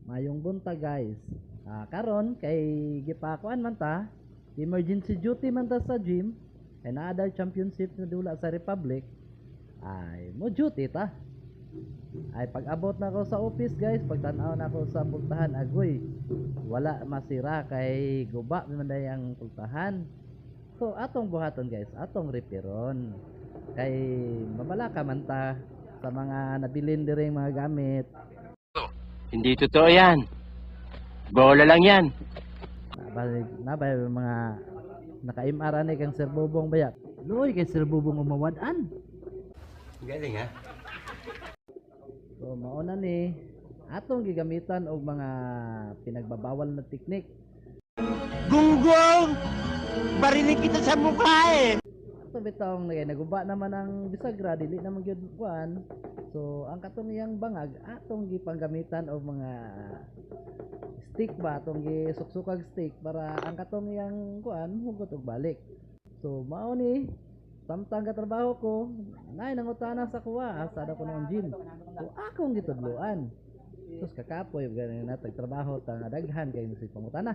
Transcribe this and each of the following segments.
Mayong bunta guys. Karon kay gipakuan man ta, emergency duty man ta sa gym, kay naa daw championship na dula sa Republic. Ay mo duty ta. Ay pag-abot na ako sa office guys, pagtan-aw na ako sa pultahan, agoy wala masira kay guba man day ang pultahan. So atong buhaton guys, atong reparon. Kay mabala ka man ta sa mga nabilin diring mga gamit. Hindi totoo yan. Bola lang yan. Nabay mga naka-MR ani kang Sir Bubong baya. Loy kay Sir Bubong umawadan. Galing ha? So mauna ni atong gigamitan og mga pinagbabawal na teknik. Gunggong! Barinig kita sa mukha eh! Ato bitong naguba naman ang bisagra, dili naman gyud kuan. So ang katong iyang bangag atong gipanggamitan og mga stick ba, atong gisuksukag stick para ang katong iyang kuan hugot og balik. So mao ni samtang katrabaho ko, nay nangutana sa kuha asa ko ng gym. So akong gitudloan. Sus kakapoy ganin na tagtrabaho ta nga daghan kay si pangutana.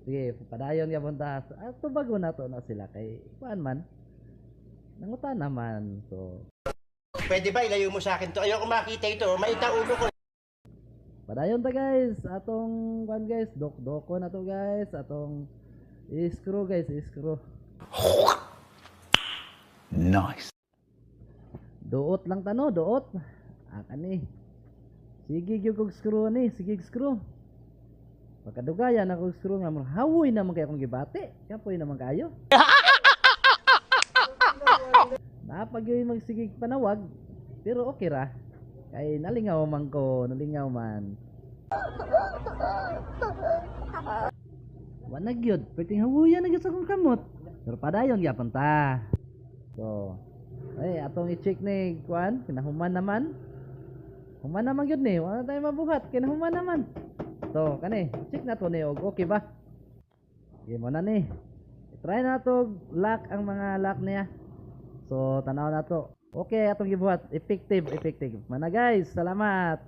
Sige, padayon ya punta. Ato bago na to na sila kay kuan man. Nangutana man. So Pwede ba ilayo mo sa akin to? Ayoko makita ito. Maita ulo ko. padayon ta guys. Atong kuan guys, doko na to guys. Atong screw guys, screw. Nice. Duot lang tano, duot. Kani. Sige gyud kog screw ni, sige screw. Pagkadugayan ako screw nga hawoy naman kay akong gibati. Kapoy naman kayo. Napagyoy magsigig panawag, pero okay ra. Kay nalingaw man ko, nalingaw man. Wa na gyud, pwedeng hawoyan na gyud sa akong kamot. Pero padayon gyapon ta. So, ay atong i-check ni kuan, kinahuman naman. Human naman gyud ni, wala tayo mabuhat, kinahuman naman. So, kani, check na to ni og okay ba? Sige mo na ni. Try na to lock ang mga lock niya. So, tanaw na to. Okay, atong gibuhat, effective. Mana guys, salamat.